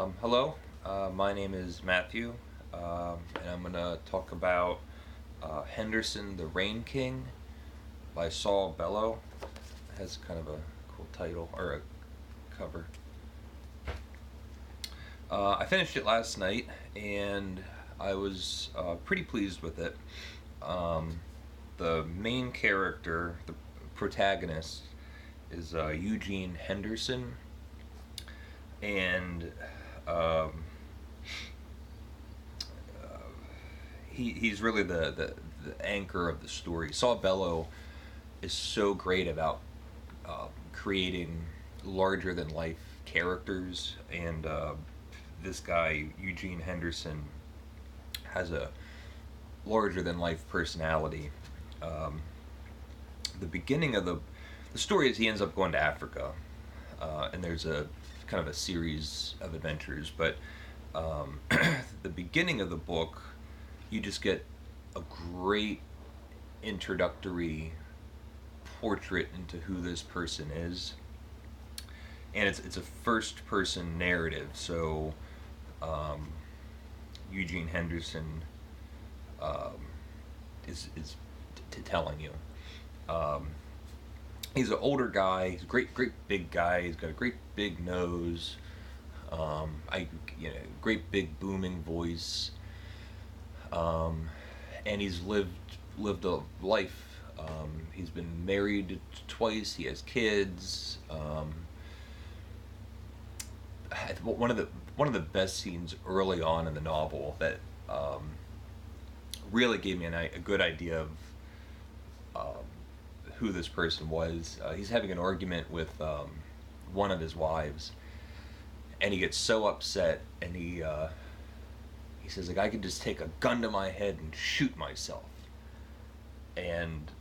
Hello, my name is Matthew, and I'm going to talk about Henderson, the Rain King by Saul Bellow. It has kind of a cool title, or a cover. I finished it last night, and I was pretty pleased with it. The main character, the protagonist, is Eugene Henderson, and um, he's really the anchor of the story. Saul Bellow is so great about creating larger than life characters, and this guy Eugene Henderson has a larger than life personality. Um, the beginning of the story is he ends up going to Africa, and there's a kind of a series of adventures. But the beginning of the book, you just get a great introductory portrait into who this person is, and it's a first person narrative. So um, Eugene Henderson um, is telling you. Um, he's an older guy. He's a great big guy. He's got a great big nose. Great big booming voice. And he's lived a life. He's been married twice. He has kids. One of the best scenes early on in the novel that really gave me a good idea of um, who this person was. He's having an argument with one of his wives, and he gets so upset, and he says, like, I could just take a gun to my head and shoot myself. And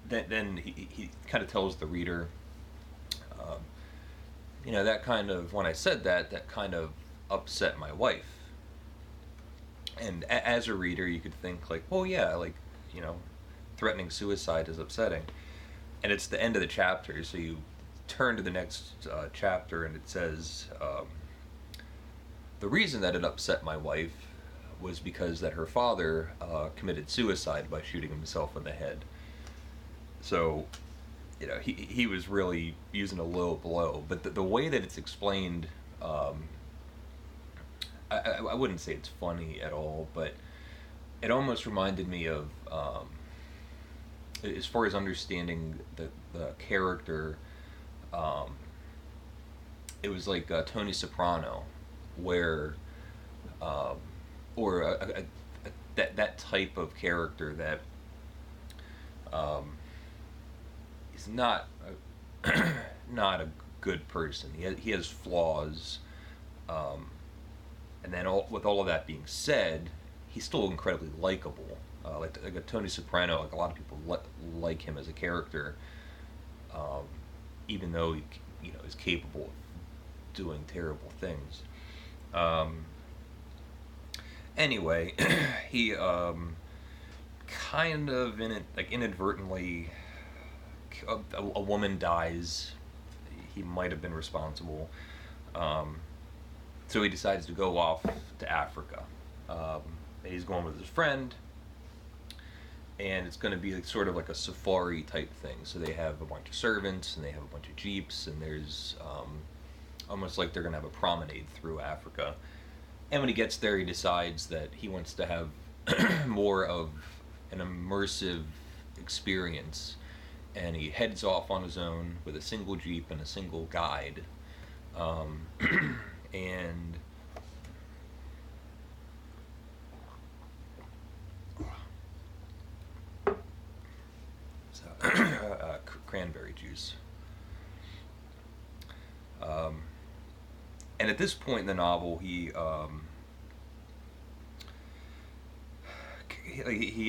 then he kind of tells the reader, um, that kind of, when I said that kind of upset my wife. And as a reader, you could think, like, well, yeah, like, you know, threatening suicide is upsetting. And it's the end of the chapter, so you turn to the next chapter, and it says, the reason that it upset my wife was because that her father committed suicide by shooting himself in the head. So, he was really using a low blow. But the way that it's explained, I wouldn't say it's funny at all, but it almost reminded me of, as far as understanding the character, um, it was like Tony Soprano, where, or that type of character that is not not a good person. He has flaws, and then with all of that being said, he's still incredibly likable. Like a Tony Soprano, like a lot of people like him as a character, um, even though he is capable of doing terrible things. Um, anyway, he kind of inadvertently, a woman dies. He might have been responsible. Um, so he decides to go off to Africa. He's going with his friend, and it's going to be sort of like a safari type thing. So they have a bunch of servants, and they have a bunch of jeeps, and there's almost like they're going to have a promenade through Africa. And when he gets there, he decides that he wants to have more of an immersive experience, and he heads off on his own with a single jeep and a single guide. Um, and cranberry juice. Um, and at this point in the novel, he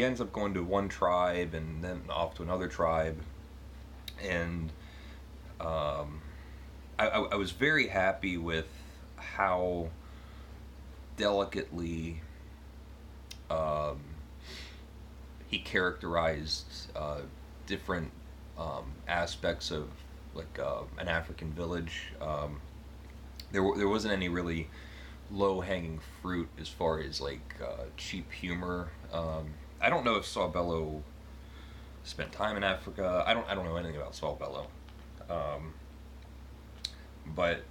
ends up going to one tribe and then off to another tribe, and I was very happy with how delicately um, he characterized different aspects of, like, an African village. there wasn't any really low hanging fruit as far as like cheap humor. I don't know if Saul Bellow spent time in Africa. I don't know anything about Saul Bellow, um, but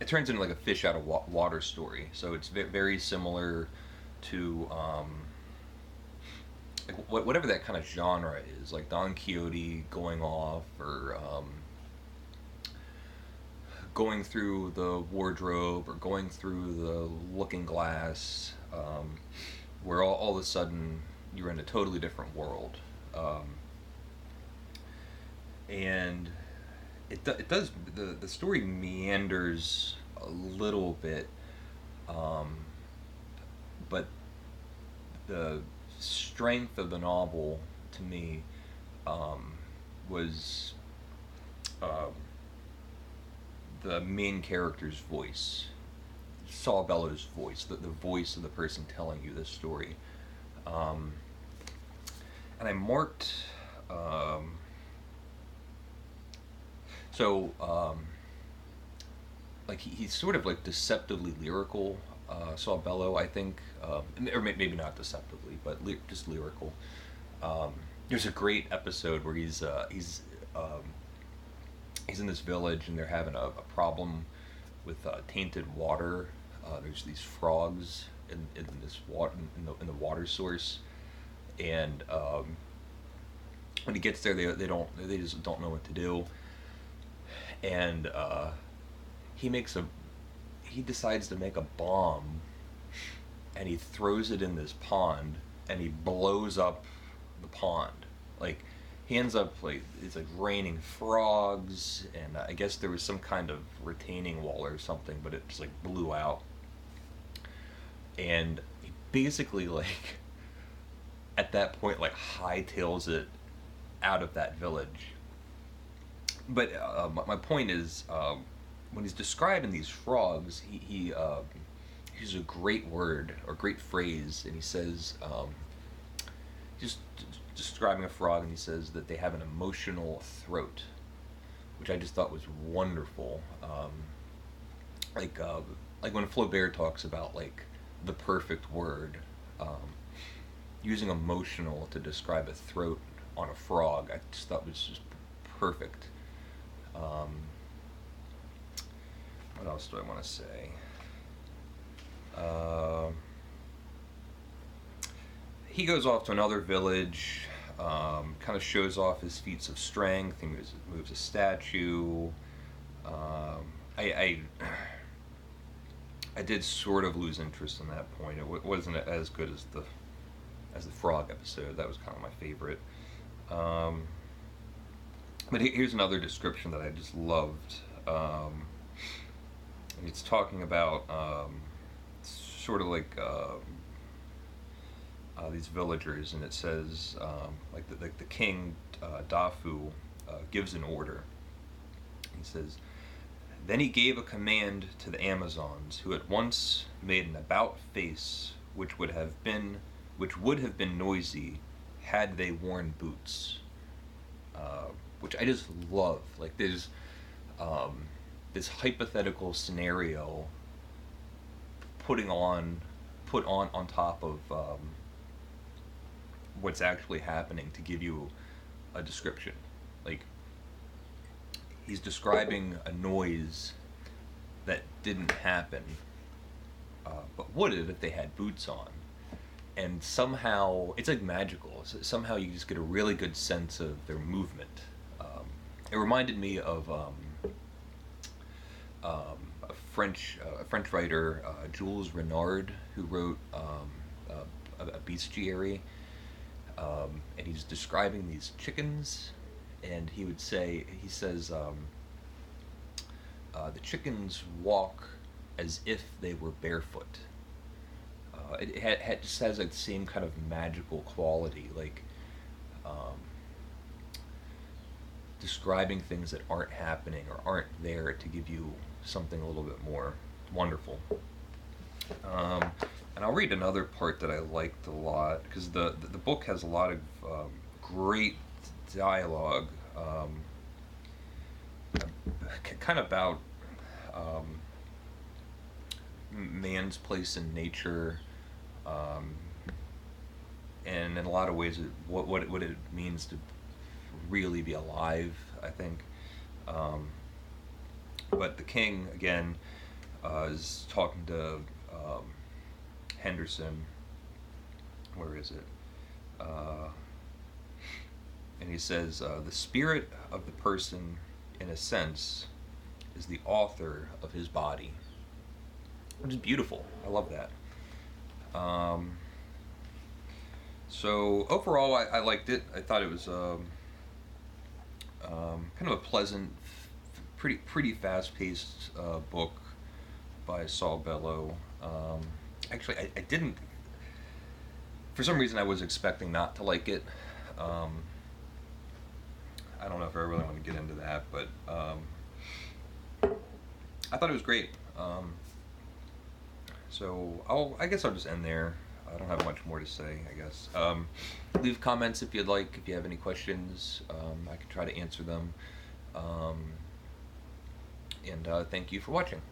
it turns into like a fish out of water story. So it's very similar to like whatever that kind of genre is, like Don Quixote going off, or going through the wardrobe, or going through the looking glass, where all of a sudden you're in a totally different world. And it does, the story meanders a little bit, um, but the strength of the novel to me was um, the main character's voice, Saul Bellow's voice, the voice of the person telling you this story. Um, and I marked, so, like he's sort of like deceptively lyrical, Saul Bellow, I think, or maybe not deceptively, but just lyrical. There's a great episode where he's in this village and they're having a problem with tainted water. There's these frogs in this water, in the water source, and when he gets there, they just don't know what to do, and he decides to make a bomb, and he throws it in this pond, and he blows up the pond. Like, he ends up, like, it's like raining frogs, and I guess there was some kind of retaining wall or something, but it just like blew out, and he basically, like, at that point, like, hightails it out of that village. But my point is, when he's describing these frogs, he uses a great word or great phrase, and he says, just describing a frog, and he says that they have an emotional throat, which I just thought was wonderful. Like when Flaubert talks about like the perfect word, using emotional to describe a throat on a frog, I just thought was just perfect. What else do I want to say? He goes off to another village, kind of shows off his feats of strength. He moves a statue. I did sort of lose interest in that point. It wasn't as good as the frog episode. That was kind of my favorite. But here's another description that I just loved. It's talking about sort of like these villagers, and it says like the king Dafu gives an order. He says, "Then he gave a command to the Amazons, who at once made an about face which would have been noisy had they worn boots." Which I just love. Like, there's this hypothetical scenario put on top of what's actually happening to give you a description. Like, he's describing a noise that didn't happen, but would have if they had boots on. And somehow, it's like magical. Somehow you just get a really good sense of their movement. It reminded me of a French writer, Jules Renard, who wrote a bestiary, and he's describing these chickens, and he says the chickens walk as if they were barefoot. It just has like the same kind of magical quality, like describing things that aren't happening or aren't there to give you something a little bit more wonderful. And I'll read another part that I liked a lot, because the book has a lot of great dialogue, kind of about man's place in nature, um, and in a lot of ways, what it means to really be alive, I think. Um, but the king, again, is talking to Henderson. Where is it? And he says, the spirit of the person, in a sense, is the author of his body, which is beautiful. I love that. So overall, I liked it. I thought it was kind of a pleasant, pretty fast-paced book by Saul Bellow. Actually, I didn't. For some reason, I was expecting not to like it. I don't know if I really want to get into that, but I thought it was great. So I guess I'll just end there. I don't have much more to say, I guess. Leave comments if you'd like. If you have any questions, I can try to answer them. And thank you for watching.